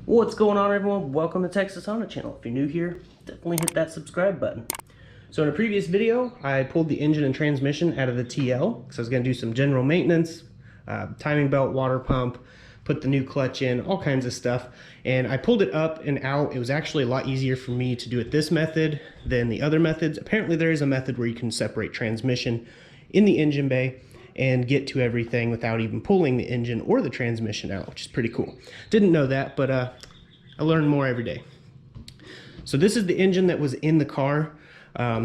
What's going on, everyone? Welcome to Texas Honda Channel. If you're new here, definitely hit that subscribe button. So in a previous video, I pulled the engine and transmission out of the TL because I was going to do some general maintenance, timing belt, water pump, put the new clutch in, all kinds of stuff. And I pulled it up and out. It was actually a lot easier for me to do it this method than the other methods. Apparently there is a method where you can separate transmission in the engine bay and get to everything without even pulling the engine or the transmission out, which is pretty cool. Didn't know that, but I learn more every day. So this is the engine that was in the car.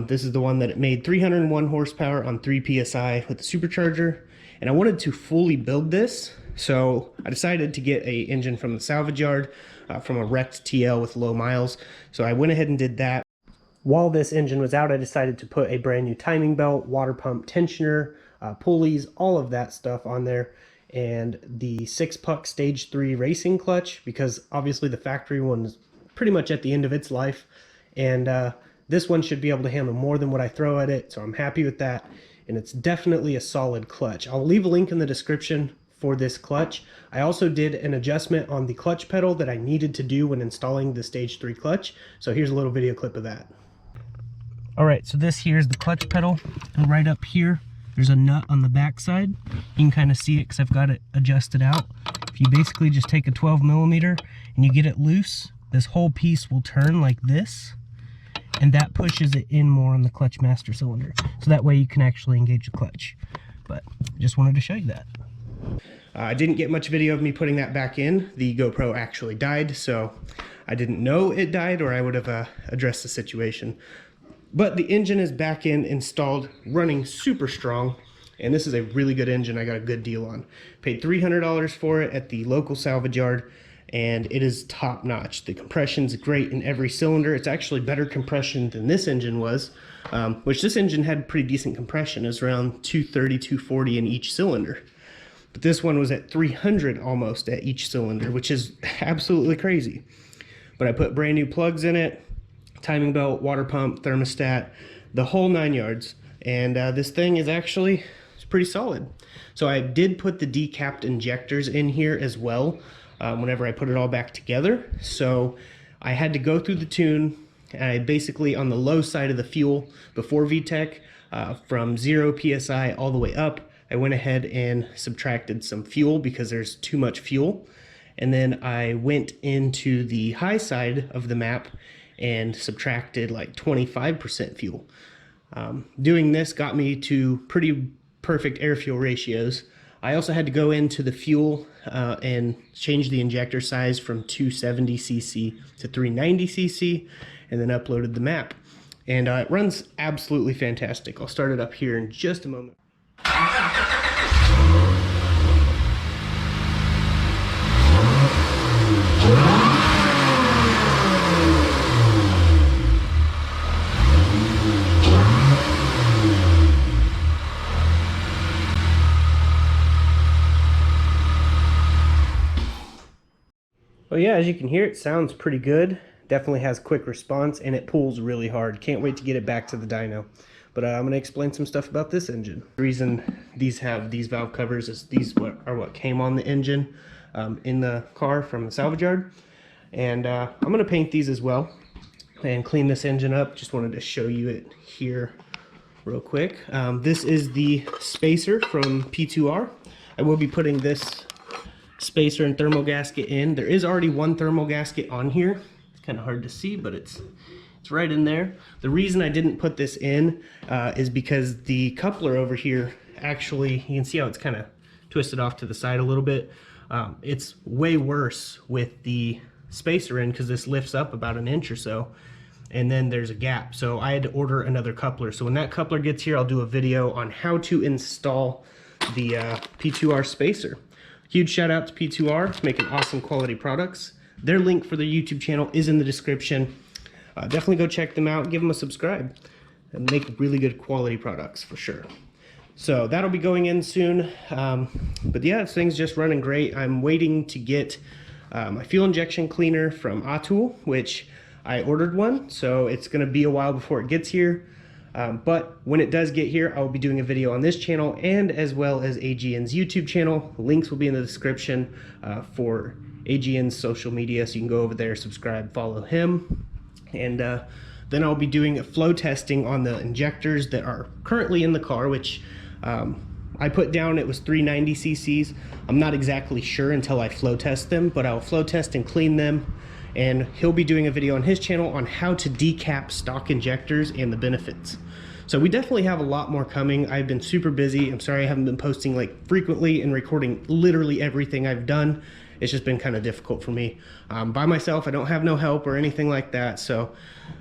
This is the one that it made 301 horsepower on 3 psi with the supercharger, and I wanted to fully build this, so I decided to get a engine from the salvage yard from a wrecked TL with low miles. So I went ahead and did that. While this engine was out, I decided to put a brand new timing belt, water pump tensioner, pulleys, all of that stuff on there, and the 6-puck stage 3 racing clutch, because obviously the factory one is pretty much at the end of its life, and this one should be able to handle more than what I throw at it, so I'm happy with that. And it's definitely a solid clutch. I'll leave a link in the description for this clutch. I also did an adjustment on the clutch pedal that I needed to do when installing the stage 3 clutch, so here's a little video clip of that. Alright, so this here is the clutch pedal, and right up here there's a nut on the back side. You can kind of see it because I've got it adjusted out. If you basically just take a 12mm and you get it loose, this whole piece will turn like this, and that pushes it in more on the clutch master cylinder. So that way you can actually engage the clutch. But I just wanted to show you that. I didn't get much video of me putting that back in. The GoPro actually died, so I didn't know it died, or I would have addressed the situation. But the engine is back in, installed, running super strong, and this is a really good engine I got a good deal on. Paid $300 for it at the local salvage yard, and it is top notch. The compression's great in every cylinder. It's actually better compression than this engine was, which this engine had pretty decent compression. It was around 230, 240 in each cylinder. But this one was at 300 almost at each cylinder, which is absolutely crazy. But I put brand new plugs in it, timing belt, water pump, thermostat, the whole 9 yards, and this thing is actually pretty solid. So I did put the decapped injectors in here as well whenever I put it all back together. So I had to go through the tune, and I basically on the low side of the fuel before VTEC from 0 psi all the way up, I went ahead and subtracted some fuel because there's too much fuel, and then I went into the high side of the map and subtracted like 25% fuel. Doing this got me to pretty perfect air fuel ratios. I also had to go into the fuel and change the injector size from 270cc to 390cc, and then uploaded the map. And it runs absolutely fantastic. I'll start it up here in just a moment. Well, yeah, as you can hear, it sounds pretty good. Definitely has quick response, and it pulls really hard. Can't wait to get it back to the dyno. But I'm going to explain some stuff about this engine. The reason these have these valve covers is these are what came on the engine in the car from the salvage yard. And I'm going to paint these as well and clean this engine up. Just wanted to show you it here real quick. This is the spacer from P2R. I will be putting this spacer and thermal gasket in. There is already one thermal gasket on here. It's kind of hard to see, but it's right in there. The reason I didn't put this in is because the coupler over here, actually, you can see how it's kind of twisted off to the side a little bit. It's way worse with the spacer in because this lifts up about an inch or so, and then there's a gap. So I had to order another coupler. So when that coupler gets here, I'll do a video on how to install the P2R spacer. Huge shout out to P2R, making awesome quality products. Their link for their YouTube channel is in the description. Definitely go check them out, give them a subscribe, and make really good quality products for sure. So that'll be going in soon. But yeah, this thing's just running great. I'm waiting to get my fuel injection cleaner from Atul, which I ordered one, so it's gonna be a while before it gets here. But when it does get here, I will be doing a video on this channel and as well as AGN's YouTube channel. Links will be in the description for AGN's social media, so you can go over there, subscribe, follow him. And then I'll be doing a flow testing on the injectors that are currently in the car, which I put down it was 390 cc's. I'm not exactly sure until I flow test them, but I'll flow test and clean them. And he'll be doing a video on his channel on how to decap stock injectors and the benefits. So we definitely have a lot more coming. I've been super busy. I'm sorry I haven't been posting like frequently and recording literally everything I've done. It's just been kind of difficult for me. By myself, I don't have no help or anything like that. So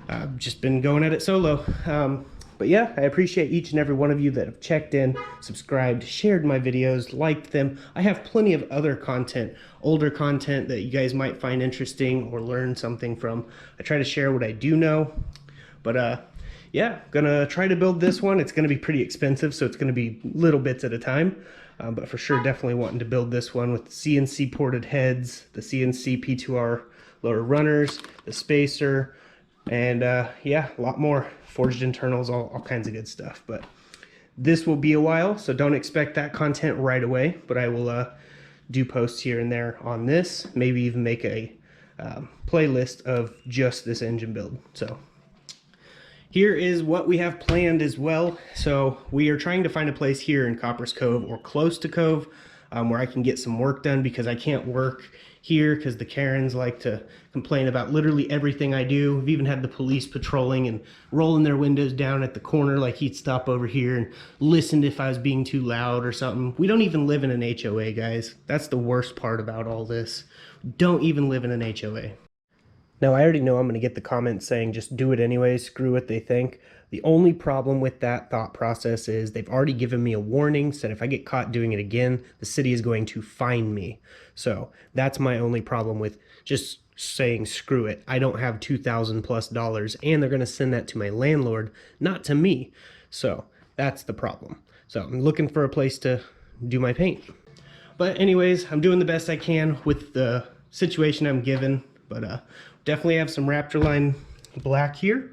I've just been going at it solo. But yeah, I appreciate each and every one of you that have checked in, subscribed, shared my videos, liked them. I have plenty of other content, older content that you guys might find interesting or learn something from. I try to share what I do know. But yeah, gonna try to build this one. It's gonna be pretty expensive, so it's gonna be little bits at a time. But for sure, definitely wanting to build this one with the CNC ported heads, the CNC P2R lower runners, the spacer, and yeah, a lot more forged internals, all kinds of good stuff. But this will be a while, so don't expect that content right away, but I will do posts here and there on this, maybe even make a playlist of just this engine build. So here is what we have planned as well. So we are trying to find a place here in Copperas Cove or close to Cove where I can get some work done, because I can't work here because the Karens like to complain about literally everything I do. We've even had the police patrolling and rolling their windows down at the corner, like he'd stop over here and listen if I was being too loud or something. We don't even live in an HOA, guys. That's the worst part about all this. We don't even live in an HOA. Now, I already know I'm going to get the comments saying just do it anyway, screw what they think. The only problem with that thought process is they've already given me a warning, said if I get caught doing it again, the city is going to fine me. So that's my only problem with just saying screw it. I don't have $2,000+ and they're going to send that to my landlord, not to me. So that's the problem. So I'm looking for a place to do my paint. But anyways, I'm doing the best I can with the situation I'm given. But definitely have some Raptorline black here,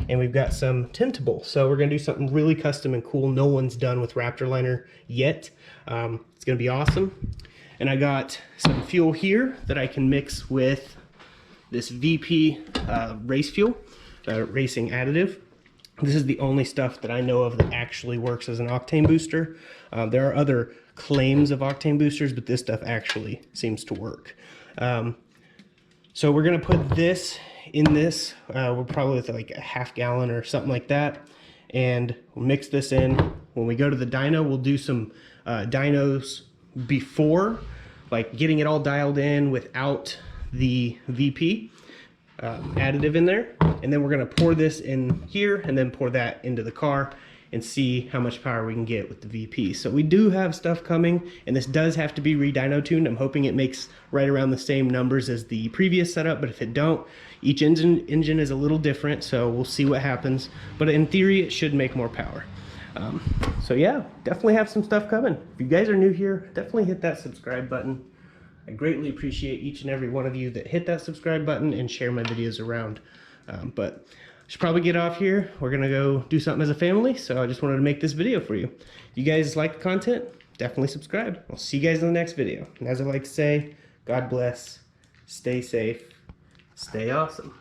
and we've got some tintable. So we're gonna do something really custom and cool. No one's done with Raptorliner yet. It's gonna be awesome. And I got some fuel here that I can mix with this VP race fuel, racing additive. This is the only stuff that I know of that actually works as an octane booster. There are other claims of octane boosters, but this stuff actually seems to work. So we're gonna put this in this. We're probably with like a half gallon or something like that. And we'll mix this in. When we go to the dyno, we'll do some dynos before, like getting it all dialed in without the VP additive in there. And then we're gonna pour this in here and then pour that into the car and see how much power we can get with the VP. So we do have stuff coming, and this does have to be re-dyno tuned. I'm hoping it makes right around the same numbers as the previous setup, but if it don't, each engine is a little different, so we'll see what happens. But in theory, it should make more power. So yeah, definitely have some stuff coming. If you guys are new here, definitely hit that subscribe button. I greatly appreciate each and every one of you that hit that subscribe button and share my videos around. But I should probably get off here. We're gonna go do something as a family, so I just wanted to make this video for you. If you guys like the content, definitely subscribe. I'll see you guys in the next video. And as I like to say, God bless, stay safe, stay awesome.